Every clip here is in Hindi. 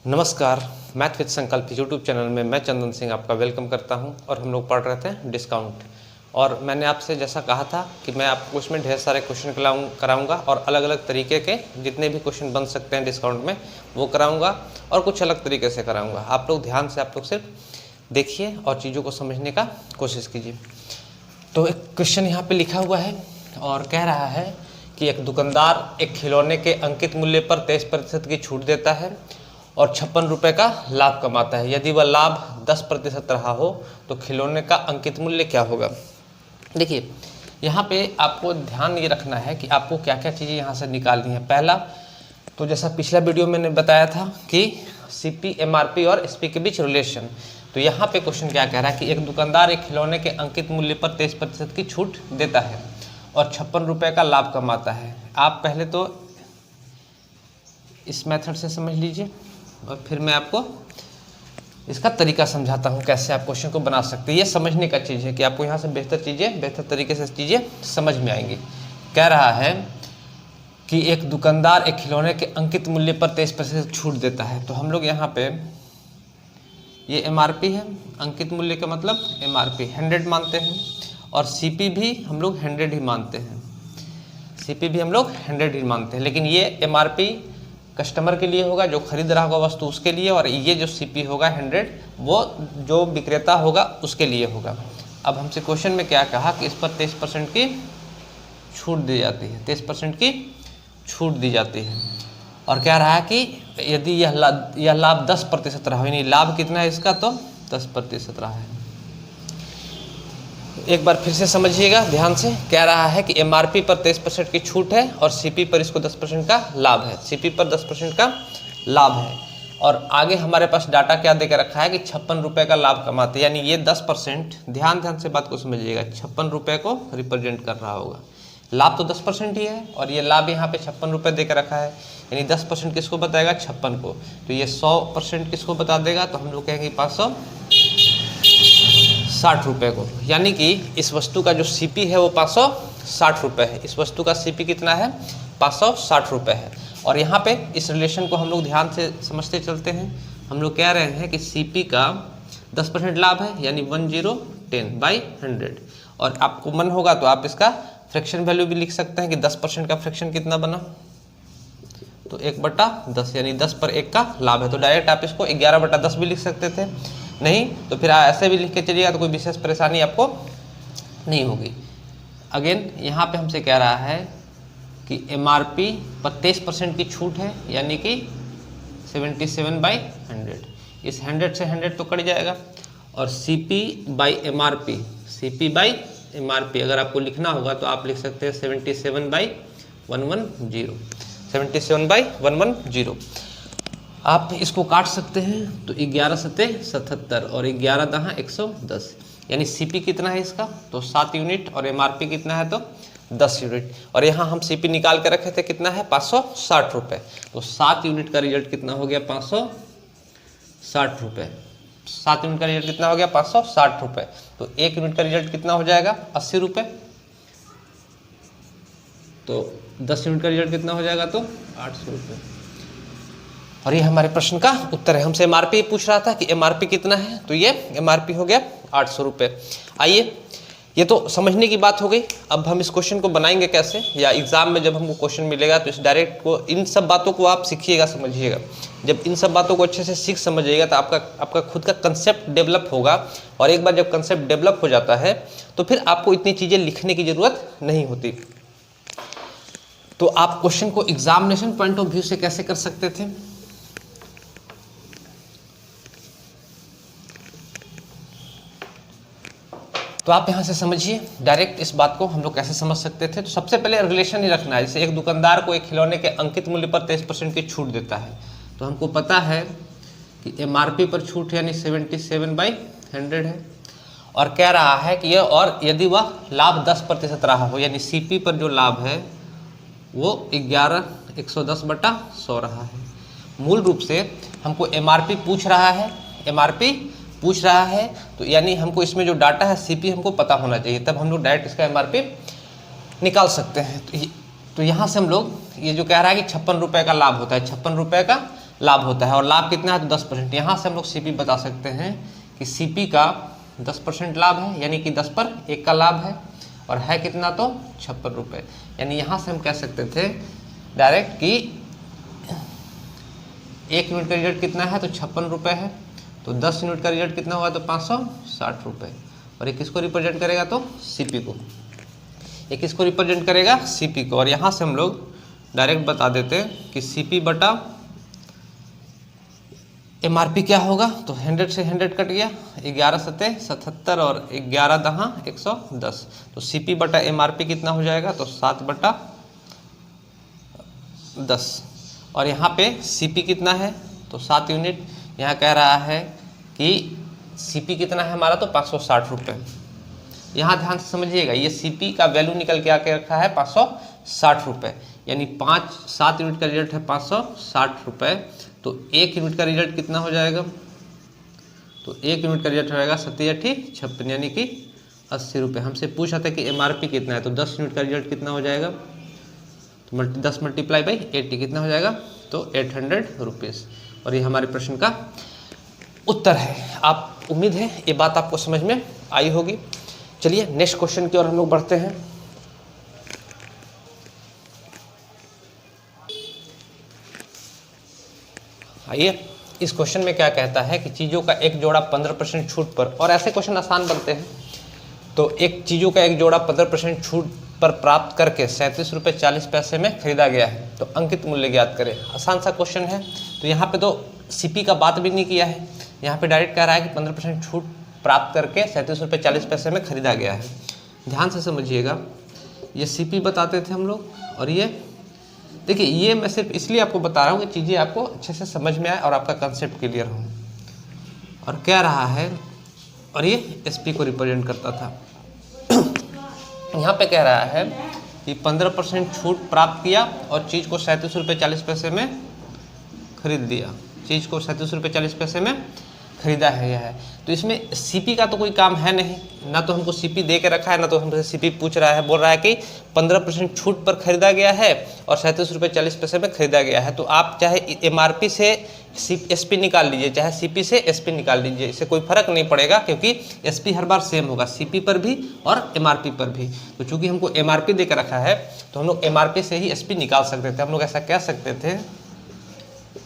नमस्कार, मैथ विद संकल्प यूट्यूब चैनल में मैं चंदन सिंह आपका वेलकम करता हूं और हम लोग पढ़ रहे थे डिस्काउंट। और मैंने आपसे जैसा कहा था कि मैं आपको इसमें ढेर सारे क्वेश्चन कराऊंगा और अलग अलग तरीके के जितने भी क्वेश्चन बन सकते हैं डिस्काउंट में वो कराऊंगा और कुछ अलग तरीके से कराऊंगा। आप लोग ध्यान से आप लोग सिर्फ देखिए और चीज़ों को समझने का कोशिश कीजिए। तो एक क्वेश्चन यहाँ पर लिखा हुआ है और कह रहा है कि एक दुकानदार एक खिलौने के अंकित मूल्य पर 23% की छूट देता है और 56 रुपये का लाभ कमाता है। यदि वह लाभ 10% रहा हो तो खिलौने का अंकित मूल्य क्या होगा। देखिए यहाँ पे आपको ध्यान ये रखना है कि आपको क्या क्या चीज़ें यहाँ से निकालनी है। पहला तो जैसा पिछला वीडियो मैंने बताया था कि सीपी, एमआरपी और एसपी के बीच रिलेशन। तो यहाँ पे क्वेश्चन क्या कह रहा है कि एक दुकानदार एक खिलौने के अंकित मूल्य पर 23% की छूट देता है और 56 रुपये का लाभ कमाता है। आप पहले तो इस मेथड से समझ लीजिए और फिर मैं आपको इसका तरीका समझाता हूँ कैसे आप क्वेश्चन को बना सकते हैं। ये समझने का चीज़ है कि आपको यहाँ से बेहतर तरीके से चीज़ें समझ में आएंगी। कह रहा है कि एक दुकानदार एक खिलौने के अंकित मूल्य पर 23% छूट देता है। तो हम लोग यहाँ पे ये एमआरपी है, अंकित मूल्य का मतलब एमआरपी 100 मानते हैं और सीपी भी हम लोग 100 ही मानते हैं। सीपी भी हम लोग 100 ही मानते हैं, लेकिन ये एमआरपी कस्टमर के लिए होगा जो खरीद रहा होगा वस्तु उसके लिए, और ये जो सीपी होगा 100 वो जो विक्रेता होगा उसके लिए होगा। अब हमसे क्वेश्चन में क्या कहा कि इस पर 23% की छूट दी जाती है, 23% की छूट दी जाती है और कह रहा है कि यदि यह लाभ 10% रहा, यानी लाभ कितना है इसका, तो 10% रहा है। एक बार फिर से समझिएगा ध्यान से। कह रहा है कि एमआरपी पर 23% की छूट है और सीपी पर इसको 10% का लाभ है, सीपी पर 10% का लाभ है। और आगे हमारे पास डाटा क्या देकर रखा है कि 56 रुपये का लाभ कमाते, यानी ये 10%, ध्यान से बात को समझिएगा, 56 रुपये को रिप्रेजेंट कर रहा होगा। लाभ तो 10% ही है और ये लाभ यहाँ पे 56 रुपये देकर रखा है, यानी 10% किसको बताएगा, 56 को। तो ये 100% किसको बता देगा, तो हम लोग कहेंगे 560 रुपये को। यानी कि इस वस्तु का जो सीपी है वो 560 रुपये है। इस वस्तु का सीपी कितना है, 560 रुपये है। और यहाँ पे इस रिलेशन को हम लोग ध्यान से समझते चलते हैं। हम लोग कह रहे हैं कि सीपी का 10% लाभ है, यानी 1010/100। और आपको मन होगा तो आप इसका फ्रैक्शन वैल्यू भी लिख सकते हैं कि 10% का फ्रैक्शन कितना बना, तो 1/10, यानी 10 पर 1 का लाभ है। तो डायरेक्ट आप इसको 11/10 भी लिख सकते थे, नहीं तो फिर ऐसे भी लिख के चलिएगा तो कोई विशेष परेशानी आपको नहीं होगी। अगेन यहाँ पे हमसे कह रहा है कि एमआरपी पर 23% की छूट है, यानी कि 77/100। इस 100 से 100 तो कट जाएगा और CP by MRP, CP by MRP अगर आपको लिखना होगा तो आप लिख सकते हैं 77/110, 77/110। आप इसको काट सकते हैं तो 11 सते 77 और 11 दहा 110, यानी सीपी कितना है इसका, तो 7 यूनिट और एमआरपी कितना है, तो 10 यूनिट। और यहाँ हम सीपी निकाल के रखे थे, कितना है, 560 रुपये। तो 7 यूनिट का रिजल्ट कितना हो गया, 560 रुपये। 7 यूनिट का रिजल्ट कितना हो गया, 560 रुपये। तो 1 यूनिट का रिजल्ट कितना हो जाएगा, 80 रुपये। तो 10 यूनिट का रिजल्ट कितना हो जाएगा, तो 800 रुपये। और ये हमारे प्रश्न का उत्तर है। हमसे एमआरपी पूछ रहा था कि एमआरपी कितना है, तो ये एमआरपी हो गया 800 रुपये। आइए, ये तो समझने की बात हो गई। अब हम इस क्वेश्चन को बनाएंगे कैसे, या एग्जाम में जब हमको क्वेश्चन मिलेगा तो इस डायरेक्ट को, इन सब बातों को आप सीखिएगा, समझिएगा। जब इन सब बातों को अच्छे से सीख समझिएगा तो आपका खुद का कंसेप्ट डेवलप होगा। और एक बार जब कंसेप्ट डेवलप हो जाता है तो फिर आपको इतनी चीज़ें लिखने की ज़रूरत नहीं होती। तो आप क्वेश्चन को एग्जामिनेशन पॉइंट ऑफ व्यू से कैसे कर सकते थे, तो आप यहाँ से समझिए डायरेक्ट इस बात को हम लोग कैसे समझ सकते थे। तो सबसे पहले रिलेशन ही रखना है। जैसे एक दुकानदार को एक खिलौने के अंकित मूल्य पर 23% की छूट देता है, तो हमको पता है कि एमआरपी पर छूट यानी 77/100 है। और कह रहा है कि और यदि वह लाभ 10% रहा हो, यानी सीपी पर जो लाभ है वो 110/100 रहा है। मूल रूप से हमको एमआरपी पूछ रहा है, एमआरपी पूछ रहा है, तो यानी हमको इसमें जो डाटा है सीपी हमको पता होना चाहिए, तब हम लोग डायरेक्ट इसका एमआरपी निकाल सकते हैं। तो यहाँ से हम लोग ये जो कह रहा है कि 56 रुपये का लाभ होता है, 56 रुपये का लाभ होता है, और लाभ कितना है तो 10%। यहाँ से हम लोग सीपी बता सकते हैं कि सीपी का 10% लाभ है, यानी कि 10 पर 1 का लाभ है, और है कितना तो 56 रुपये। यानी यहाँ से हम कह सकते थे डायरेक्ट कि 1 यूनिट का रिजल्ट कितना है तो 56 रुपये है, तो 10 यूनिट का रिजल्ट कितना हुआ तो 560 रुपये। और ये किसको रिप्रेजेंट करेगा तो सीपी को, ये किसको रिप्रेजेंट करेगा सीपी को। और यहाँ से हम लोग डायरेक्ट बता देते हैं कि सीपी बटा एमआरपी क्या होगा, तो 100 से 100 कट गया, 11 सत्ते 77 और 11 दहाँ 110, तो सीपी बटा एमआरपी कितना हो जाएगा तो 7 बटा 10। और यहाँ पे सीपी कितना है तो 7 यूनिट। यहाँ कह रहा है कि सीपी कितना है हमारा तो 560 रुपये। यहाँ ध्यान से समझिएगा, ये सीपी का वैल्यू निकल के आके रखा है 560 रुपये, यानी 7 यूनिट का रिजल्ट है 560 रुपये, तो 1 यूनिट का रिजल्ट कितना हो जाएगा तो 1 यूनिट का रिजल्ट हो जाएगा 7×8 = 56, यानी कि 80 रुपये। हमसे पूछा था कि एमआरपी कितना है, तो 10 यूनिट का रिजल्ट कितना हो जाएगा तो 10 × 80 कितना हो जाएगा तो 800 रुपीज़। और ये हमारे प्रश्न का उत्तर है। आप उम्मीद है ये बात आपको समझ में आई होगी। चलिए नेक्स्ट क्वेश्चन की ओर हम लोग बढ़ते हैं। आइए, इस क्वेश्चन में क्या कहता है कि चीज़ों का एक जोड़ा 15% छूट पर, और ऐसे क्वेश्चन आसान बनते हैं, तो एक चीज़ों का एक जोड़ा 15% छूट पर प्राप्त करके 37 रुपये 40 पैसे में खरीदा गया है, तो अंकित मूल्य ज्ञात करें। आसान सा क्वेश्चन है। तो यहाँ पे तो सीपी का बात भी नहीं किया है, यहाँ पे डायरेक्ट कह रहा है कि 15% छूट प्राप्त करके 37 रुपये 40 पैसे में खरीदा गया है। ध्यान से समझिएगा, ये सीपी बताते थे हम लोग, और ये देखिए, ये मैं सिर्फ इसलिए आपको बता रहा हूँ कि चीज़ें आपको अच्छे से समझ में आए और आपका कंसेप्ट क्लियर हो। और क्या रहा है, और ये एसपी को रिप्रेजेंट करता था। यहाँ पे कह रहा है कि 15% छूट प्राप्त किया और चीज़ को 37 रुपये 40 पैसे में खरीद दिया, चीज़ को 37 रुपये 40 पैसे में खरीदा है यह है। तो इसमें सीपी का तो कोई काम है नहीं, ना तो हमको सीपी दे के रखा है, ना तो हमसे सीपी पूछ रहा है। बोल रहा है कि 15% छूट पर खरीदा गया है और 37 रुपये 40 पैसे में खरीदा गया है। तो आप चाहे एमआरपी से एसपी निकाल लीजिए, चाहे सीपी से एसपी निकाल लीजिए, इससे कोई फर्क नहीं पड़ेगा, क्योंकि एसपी हर बार सेम होगा, सीपी पर भी और एमआरपी पर भी। तो चूंकि हमको एमआरपी दे के रखा है, तो हम लोग एमआरपी से ही एसपी निकाल सकते थे। हम लोग ऐसा कह सकते थे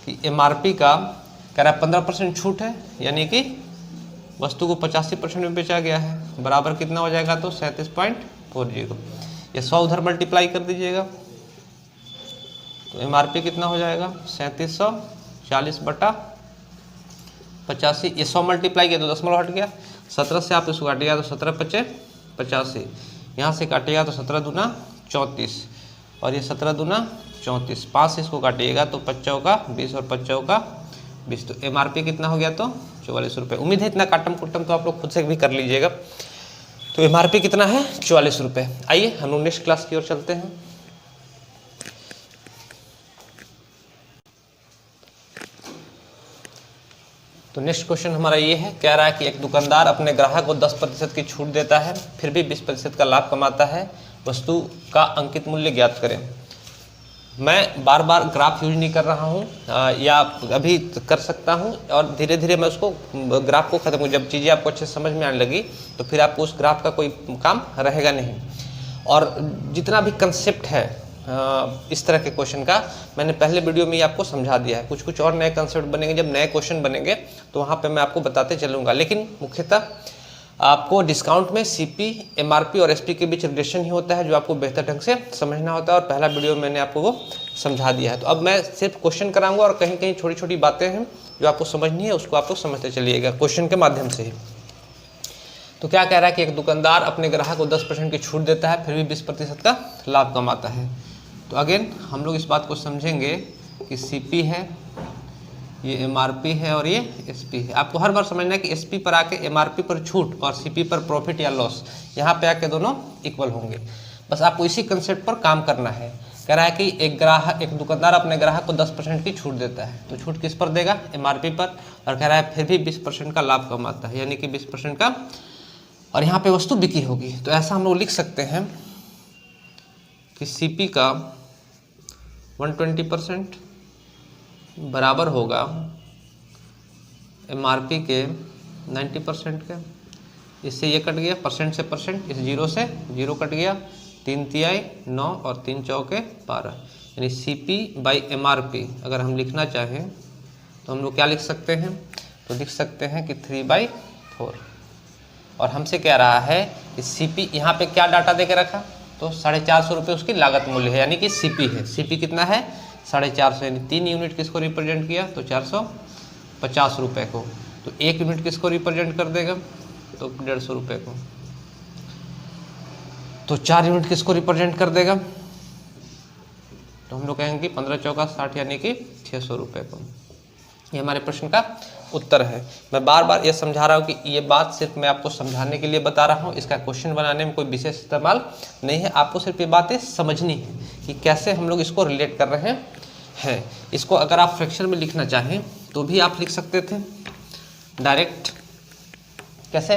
कि एमआरपी का कह रहा है 15% छूट है, यानी कि वस्तु को 85% में बेचा गया है, बराबर कितना हो जाएगा तो 37.40। ये 100 उधर मल्टीप्लाई कर दीजिएगा, तो एमआरपी कितना हो जाएगा 3740 बटा 85। ये 100 मल्टीप्लाई किया तो दशमलव हट गया, 17 से आप इसको काटिएगा तो 17×5 = 85, यहाँ से काटिएगा तो 17 दूना 34, और ये 17 दूना 34, 5 से इसको काटिएगा तो 5 चौका 20 और 5 चौका 20, तो एमआरपी कितना हो गया तो 44 रुपये। उम्मीद है इतना काटम कुटम तो आप लोग खुद से भी कर लीजिएगा। तो एमआरपी कितना है 44 रुपये। आइए हम लोग नेक्स्ट क्लास की ओर चलते हैं। तो नेक्स्ट क्वेश्चन हमारा ये है, कह रहा है कि एक दुकानदार अपने ग्राहक को 10% की छूट देता है, फिर भी 20% का लाभ कमाता है, वस्तु का अंकित मूल्य ज्ञात करें। मैं बार बार ग्राफ यूज नहीं कर रहा हूँ, या अभी कर सकता हूँ, और धीरे धीरे मैं उसको ग्राफ को ख़त्म करूँ। जब चीज़ें आपको अच्छे समझ में आने लगी तो फिर आपको उस ग्राफ का कोई काम रहेगा नहीं। और जितना भी कंसेप्ट है इस तरह के क्वेश्चन का, मैंने पहले वीडियो में ही आपको समझा दिया है। कुछ कुछ और नए कंसेप्ट बनेंगे, जब नए क्वेश्चन बनेंगे तो वहाँ पे मैं आपको बताते चलूँगा। लेकिन मुख्यतः आपको डिस्काउंट में सीपी, एमआरपी और एसपी के बीच रिलेशन ही होता है, जो आपको बेहतर ढंग से समझना होता है, और पहला वीडियो में मैंने आपको वो समझा दिया है। तो अब मैं सिर्फ क्वेश्चन कराऊंगा, और कहीं कहीं छोटी छोटी बातें हैं जो आपको समझनी है, उसको आप लोग समझते चलिएगा क्वेश्चन के माध्यम से ही। तो क्या कह रहा है कि एक दुकानदार अपने ग्राहक को 10% की छूट देता है, फिर भी 20% का लाभ कमाता है। तो अगेन हम लोग इस बात को समझेंगे कि सीपी है, ये एमआरपी है और ये एसपी है। आपको हर बार समझना है कि एसपी पर आके एमआरपी पर छूट और सीपी पर प्रॉफिट या लॉस, यहाँ पे आके दोनों इक्वल होंगे। बस आपको इसी कंसेप्ट पर काम करना है। कह रहा है कि एक दुकानदार अपने ग्राहक को 10% की छूट देता है, तो छूट किस पर देगा एमआरपी पर, और कह रहा है फिर भी 20% का लाभ कमाता है, यानी कि 20% का, और यहाँ पे वस्तु बिकी होगी। तो ऐसा हम लोग लिख सकते हैं कि सीपी का 120%, बराबर होगा MRP के 90% के। इससे ये कट गया, परसेंट से परसेंट, इस 0 से 0 कट गया, 3 तिहाई 9 और 3 चौके 12, यानी CP/MRP अगर हम लिखना चाहें तो हम लोग क्या लिख सकते हैं, तो लिख सकते हैं कि 3/4। और हमसे कह रहा है कि CP, यहाँ पे क्या डाटा दे के रखा, तो 450 रुपये उसकी लागत मूल्य है, यानी कि CP है। CP कितना है, 450, यानी 3 यूनिट किसको रिप्रेजेंट किया, तो 450 रुपये को। तो 1 यूनिट किसको रिप्रेजेंट कर देगा, तो 150 रुपये को। तो 4 यूनिट किसको रिप्रेजेंट कर देगा, तो हम लोग कहेंगे 15 चौका 60, यानी कि 600 रुपये को। ये हमारे प्रश्न का उत्तर है। मैं बार बार ये समझा रहा हूँ कि ये बात सिर्फ मैं आपको समझाने के लिए बता रहा हूँ, इसका क्वेश्चन बनाने में कोई विशेष इस्तेमाल नहीं है। आपको सिर्फ ये बातें समझनी है कि कैसे हम लोग इसको रिलेट कर रहे हैं। इसको अगर आप फ्रैक्शन में लिखना चाहें तो भी आप लिख सकते थे डायरेक्ट। कैसे,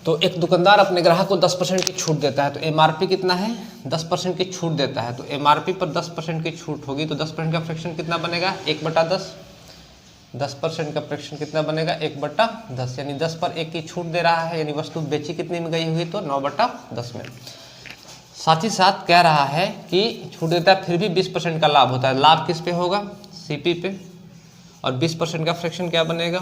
तो एक दुकानदार अपने ग्राहक को 10% की छूट देता है, तो MRP कितना है, 10% की छूट देता है। तो MRP पर 10% की छूट होगी, तो 10% का फ्रैक्शन कितना बनेगा, 1/10। 10% का फ्रैक्शन कितना बनेगा, 1/10, यानी 10 पर 1 की छूट दे रहा है, यानी वस्तु बेची कितनी में गई हुई, तो 9/10 में। साथ ही साथ कह रहा है कि छूट देता है फिर भी 20% का लाभ होता है। लाभ किस पे होगा, CP पे। और 20% का फ्रैक्शन क्या बनेगा,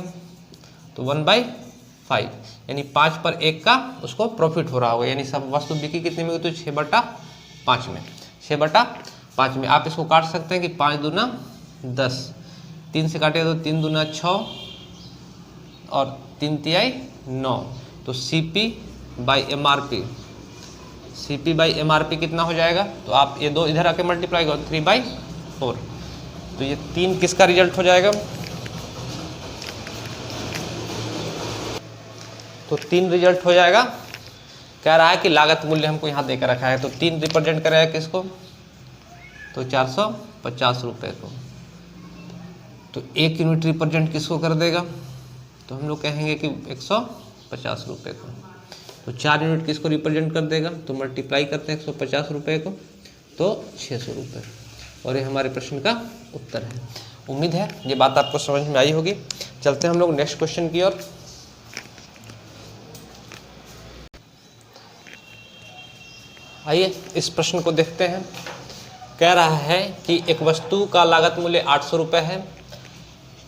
तो 1/5, यानी 5 पर 1 का उसको प्रॉफिट हो रहा होगा, यानी सब वस्तु बिकी कितने में, तो 6/5 में। 6/5 में आप इसको काट सकते हैं कि 5 दूना 10, 3 से काटेगा तो 3 दूना 6 और 3 तिहाई 9। तो CP/MRP कितना हो जाएगा, तो आप ये 2 इधर आके मल्टीप्लाई करो, 3/4। तो ये 3 किसका रिजल्ट हो जाएगा, तो 3 रिजल्ट हो जाएगा। कह रहा है कि लागत मूल्य हमको यहाँ देकर रखा है, तो 3 रिप्रेजेंट करेगा किसको, तो 450 रुपये को। तो 1 यूनिट रिप्रेजेंट किसको कर देगा, तो हम लोग कहेंगे कि 150 रुपये को। तो 4 यूनिट किसको रिप्रेजेंट कर देगा, तो मल्टीप्लाई करते हैं 150 रुपये को, तो 600 रुपये। और ये हमारे प्रश्न का उत्तर है। उम्मीद है ये बात आपको समझ में आई होगी। चलते हैं हम लोग नेक्स्ट क्वेश्चन की ओर। आइए इस प्रश्न को देखते हैं। कह रहा है कि एक वस्तु का लागत मूल्य 800 रुपये है।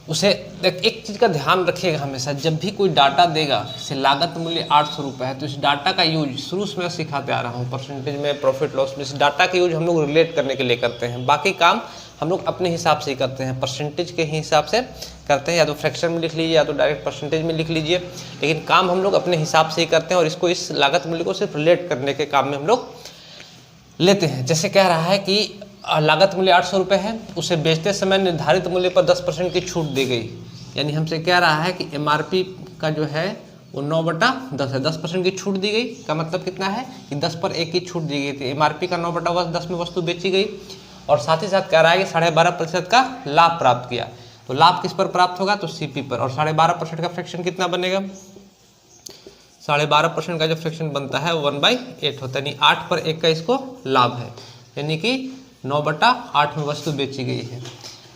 उसे एक चीज़ का ध्यान रखिएगा हमेशा, जब भी कोई डाटा देगा जैसे लागत मूल्य 800 रुपये है, तो इस डाटा का यूज शुरू से मैं सिखाते आ रहा हूँ, परसेंटेज में, प्रॉफिट लॉस में, इस डाटा का यूज हम लोग रिलेट करने के लिए करते हैं। बाकी काम हम लोग अपने हिसाब से ही करते हैं, परसेंटेज के हिसाब से करते हैं, या तो फ्रैक्शन में लिख लीजिए या तो डायरेक्ट परसेंटेज में लिख लीजिए, लेकिन काम हम लोग अपने हिसाब से ही करते हैं और इसको, इस लागत मूल्य को सिर्फ रिलेट करने के काम में हम लोग लेते हैं। जैसे कह रहा है कि लागत मूल्य 800 रुपये है, उसे बेचते समय निर्धारित मूल्य पर 10% की छूट दी गई, यानी हमसे कह रहा है कि MRP का जो है वो 9/10 है, 10% की छूट दी गई का मतलब कितना है कि 10 पर 1 की छूट दी गई थी। MRP का 9/10 में वस्तु बेची गई, और साथ ही साथ कह रहा है कि 12.5% का लाभ प्राप्त किया। तो लाभ किस पर प्राप्त होगा, तो CP पर। और 12.5% का फ्रैक्शन कितना बनेगा, 12.5% का जो फ्रैक्शन बनता है वो 1/8 होता है, यानी 8 पर 1 का इसको लाभ है, यानी कि 9/8 में वस्तु बेची गई है।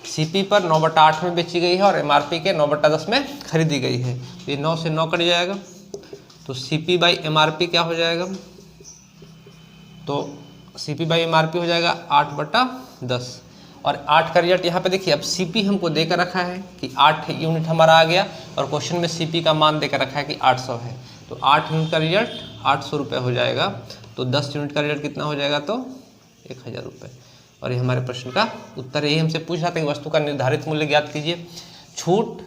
CP पर 9/8 में बेची गई है और MRP के 9/10 में खरीदी गई है। ये 9 से 9 कट जाएगा, तो CP/MRP क्या हो जाएगा, तो CP/MRP हो जाएगा 8/10। और 8 का रिजल्ट यहाँ पे देखिए, अब CP हमको देकर रखा है कि 8 यूनिट हमारा आ गया, और क्वेश्चन में CP का मान देकर रखा है कि 800 है, तो 8 यूनिट का रिजल्ट 800 रुपये हो जाएगा। तो 10 यूनिट का रिजल्ट कितना हो जाएगा, तो 1000 रुपये। और ये हमारे प्रश्न का उत्तर। यही हमसे पूछ रहा था कि वस्तु का निर्धारित मूल्य ज्ञात कीजिए। छूट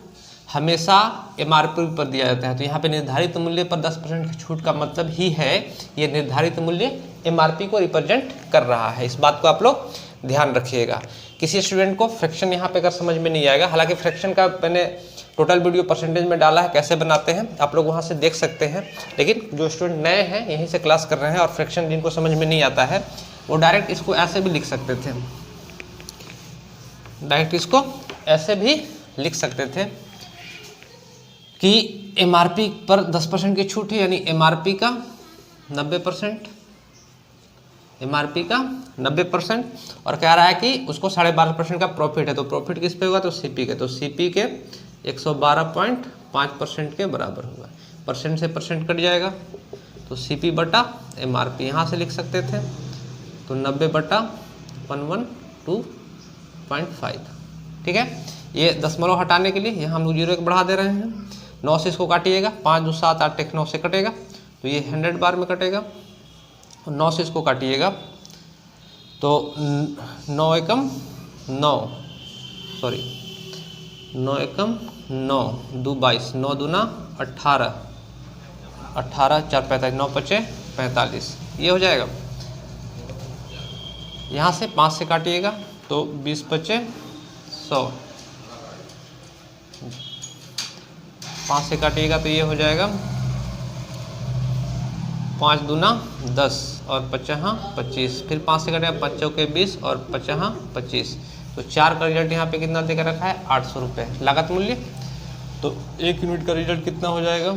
हमेशा MRP पर दिया जाता है, तो यहाँ पे निर्धारित मूल्य पर 10% की छूट का मतलब ही है ये निर्धारित मूल्य MRP को रिप्रेजेंट कर रहा है। इस बात को आप लोग ध्यान रखिएगा। किसी स्टूडेंट को फ्रैक्शन यहाँ पे अगर समझ में नहीं आएगा, हालांकि फ्रैक्शन का मैंने टोटल वीडियो परसेंटेज में डाला है, कैसे बनाते हैं आप लोग वहाँ से देख सकते हैं, लेकिन जो स्टूडेंट नए हैं यहीं से क्लास कर रहे हैं और फ्रैक्शन जिनको समझ में नहीं आता है वो डायरेक्ट इसको ऐसे भी लिख सकते थे, डायरेक्ट इसको ऐसे भी लिख सकते थे कि MRP पर 10% की छूट है, यानी MRP का 90% MRP का 90% और कह रहा है कि उसको 12.5% का प्रॉफिट है। तो प्रॉफिट किस पे होगा? तो CP के। तो CP के 112.5% के बराबर होगा। परसेंट से परसेंट कट जाएगा तो CP बटा MRP यहाँ से लिख सकते थे। तो 90 बटा 112.5। ठीक है, ये दशमलव हटाने के लिए यहाँ हम लोग 0 एक बढ़ा दे रहे हैं। 9 से इसको काटिएगा, 5 2 7 8 1 9 से कटेगा तो ये 100 बार में कटेगा। 9 से इसको काटिएगा तो 9 एकम 9 सॉरी 9 एकम 9 2 22 9 दूना 18 18 4 45 9 पचे 45 ये हो जाएगा। यहाँ से 5 से काटिएगा तो 20 पचे 100, 5 से काटिएगा तो ये हो जाएगा 5 दूना 10 और 5 25, फिर 5 से काटेगा 5 चौके 20 और 5 25। तो 4 का रिजल्ट यहाँ पे कितना देकर रखा है? 800 रुपये लागत मूल्य। तो 1 यूनिट का रिजल्ट कितना हो जाएगा?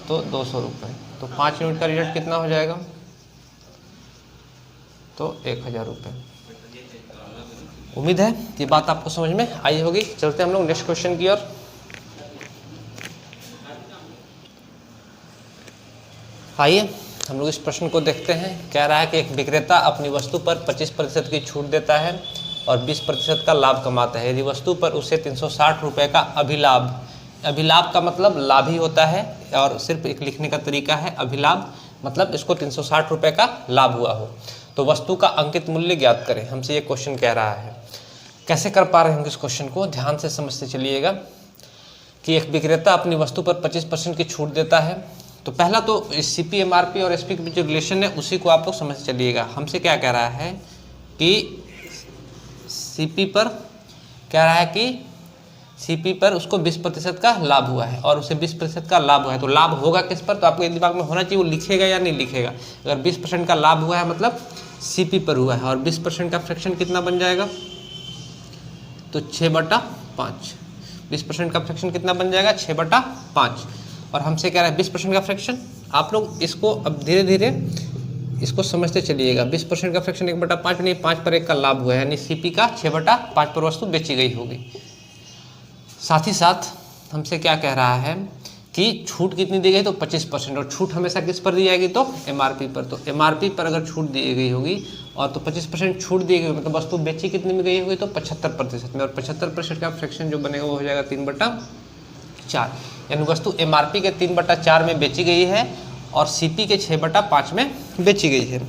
तो 200 रुपये। तो 5 यूनिट का रिजल्ट कितना हो जाएगा? तो 1000 रुपये। उम्मीद है ये बात आपको समझ में आई होगी। चलते हैं हम लोग नेक्स्ट क्वेश्चन की ओर। आइए हम लोग इस प्रश्न को देखते हैं। कह रहा है कि एक विक्रेता अपनी वस्तु पर 25% की छूट देता है और 20% का लाभ कमाता है। यदि वस्तु पर उसे 360 रुपये का अभिलाभ, अभिलाभ का मतलब लाभ ही होता है और सिर्फ एक लिखने का तरीका है। अभिलाभ मतलब इसको 360 रुपये का लाभ हुआ हो तो वस्तु का अंकित मूल्य ज्ञात करें। हमसे ये क्वेश्चन कह रहा है। कैसे कर पा रहे होंगे इस क्वेश्चन को? ध्यान से समझते चलिएगा कि एक विक्रेता अपनी वस्तु पर 25% की छूट देता है। तो पहला तो CP MRP और SP के बीच जो रिलेशन है उसी को आप लोग समझ चलिएगा। हमसे क्या कह रहा है कि CP पर कह रहा है कि CP पर उसको 20% का लाभ हुआ है और उसे 20% का लाभ हुआ है। तो लाभ होगा किस पर? तो आपके दिमाग में होना चाहिए वो लिखेगा या नहीं लिखेगा। अगर 20% का लाभ हुआ है मतलब CP पर हुआ है और 20% का फ्रैक्शन कितना बन जाएगा? तो 6/5। 20% का फ्रैक्शन कितना बन जाएगा? 6/5। और हमसे कह रहा है 20% का फ्रैक्शन। आप लोग इसको अब धीरे धीरे इसको समझते चलिएगा। 20% का फ्रैक्शन 1/5 नहीं, 5 पर 1 का लाभ हुआ है, यानी CP का 6/5 पर वस्तु बेची गई होगी। साथ ही साथ हमसे क्या कह रहा है कि छूट कितनी दी गई? तो 25%। और छूट हमेशा किस पर दी जाएगी? तो MRP पर। तो MRP पर अगर छूट दी गई होगी और तो 25% छूट दी गई होगी मतलब वस्तु बेची कितनी में गई होगी? तो 75% में। और 75% का फ्रैक्शन जो बनेगा वो हो जाएगा 3/4, यानी वस्तु MRP के 3/4 में बेची गई है और CP के 6/5 में बेची गई है।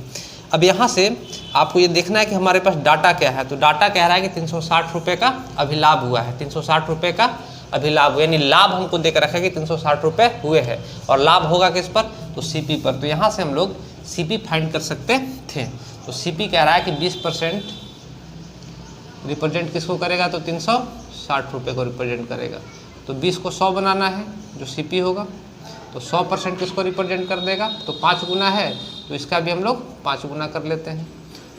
अब यहाँ से आपको ये देखना है कि हमारे पास डाटा क्या है। तो डाटा कह रहा है कि 360 रुपये का अभिलाभ हुआ है। 360 रुपये का अभिलाभ, यानी लाभ हमको देकर रखा है कि 360 रुपये हुए हैं और लाभ होगा किस पर? तो CP पर। तो यहाँ से हम लोग CP फाइंड कर सकते थे। तो CP कह रहा है कि 20% रिप्रेजेंट किसको करेगा? तो 360 रुपये को रिप्रेजेंट करेगा। तो 20 को 100 बनाना है जो CP होगा। तो 100% किसको रिप्रेजेंट कर देगा? तो 5 गुना है तो इसका भी हम लोग 5 गुना कर लेते हैं।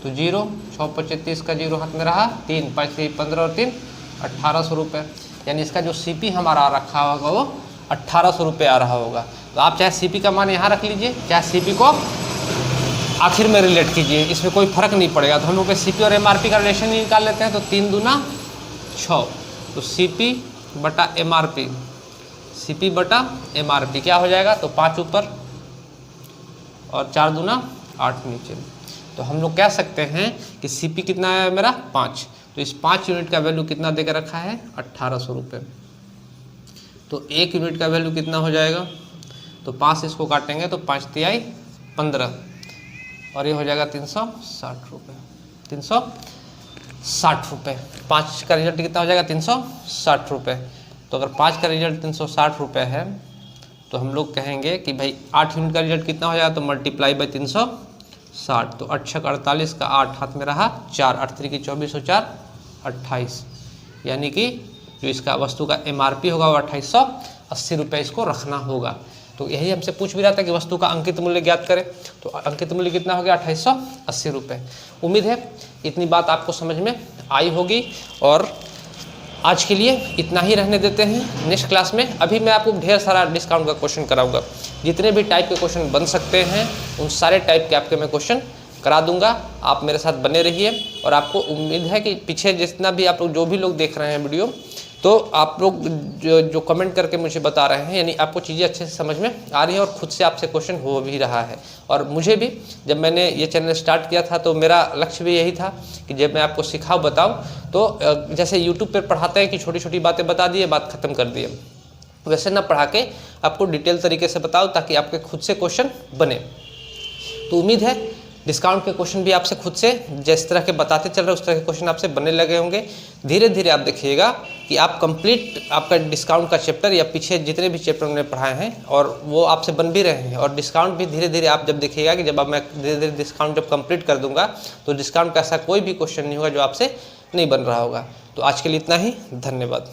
तो 0 6 25 30 का 0 हाथ में रहा, 3 5 3 15 और 3 1800 रुपये, यानी इसका जो CP हमारा आ रखा होगा वो 1800 रुपये आ रहा होगा। तो आप चाहे CP का मान यहाँ रख लीजिए, चाहे CP को आखिर में रिलेट कीजिए, इसमें कोई फर्क नहीं पड़ेगा। तो हम लोग CP और MRP का रिलेशन ही निकाल लेते हैं। तो 3 दूना 6, तो CP बटा MRP, CP बटा MRP क्या हो जाएगा? तो 5 ऊपर और 4 दूना 8 नीचे। तो हम लोग कह सकते हैं कि CP कितना है मेरा? 5। तो इस 5 यूनिट का वैल्यू कितना देकर रखा है? 1800 रुपये। तो 1 यूनिट का वैल्यू कितना हो जाएगा? तो 5 से इसको काटेंगे तो 5 तिहाई 15 और ये हो जाएगा 360 रुपये। 360 रुपये। 5 का रिजल्ट कितना हो जाएगा? 360 रुपये। तो अगर 5 का रिजल्ट 360 रुपये है तो हम लोग कहेंगे कि भाई 8 यूनिट का रिजल्ट कितना हो जाएगा? तो मल्टीप्लाई बाई 360। तो 8 6 48 का 8 हाथ में रहा, 4 8 3 की 24 और 4 28, यानी कि जो इसका वस्तु का MRP होगा वो 2880 रुपये इसको रखना होगा। तो यही हमसे पूछ भी रहा था कि वस्तु का अंकित मूल्य ज्ञात करें। तो अंकित मूल्य कितना हो गया? 2880 रुपये। उम्मीद है इतनी बात आपको समझ में आई होगी और आज के लिए इतना ही रहने देते हैं। नेक्स्ट क्लास में अभी मैं आपको ढेर सारा डिस्काउंट का क्वेश्चन कराऊंगा। जितने भी टाइप के क्वेश्चन बन सकते हैं उन सारे टाइप के आपके मैं क्वेश्चन करा दूंगा। आप मेरे साथ बने रहिए और आपको उम्मीद है कि पीछे जितना भी आप लोग जो भी लोग देख रहे हैं वीडियो, तो आप लोग जो कमेंट करके मुझे बता रहे हैं, यानी आपको चीज़ें अच्छे से समझ में आ रही हैं और खुद से आपसे क्वेश्चन हो भी रहा है। और मुझे भी जब मैंने ये चैनल स्टार्ट किया था तो मेरा लक्ष्य भी यही था कि जब मैं आपको सिखाऊँ बताऊँ तो जैसे यूट्यूब पर पढ़ाते हैं कि छोटी छोटी बातें बता दिए, बात ख़त्म कर दिए, वैसे ना पढ़ा के आपको डिटेल तरीके से बताओ ताकि आपके खुद से क्वेश्चन बने। तो उम्मीद है डिस्काउंट के क्वेश्चन भी आपसे खुद से जिस तरह के बताते चल रहे उस तरह के क्वेश्चन आपसे बनने लगे होंगे। धीरे धीरे आप देखिएगा कि आप कंप्लीट आपका डिस्काउंट का चैप्टर या पीछे जितने भी चैप्टर मैंने पढ़ाए हैं और वो आपसे बन भी रहे हैं। और डिस्काउंट भी धीरे धीरे आप जब देखिएगा कि जब मैं धीरे धीरे डिस्काउंट जब कंप्लीट कर दूंगा तो डिस्काउंट का ऐसा कोई भी क्वेश्चन नहीं होगा जो आपसे नहीं बन रहा होगा। तो आज के लिए इतना ही, धन्यवाद।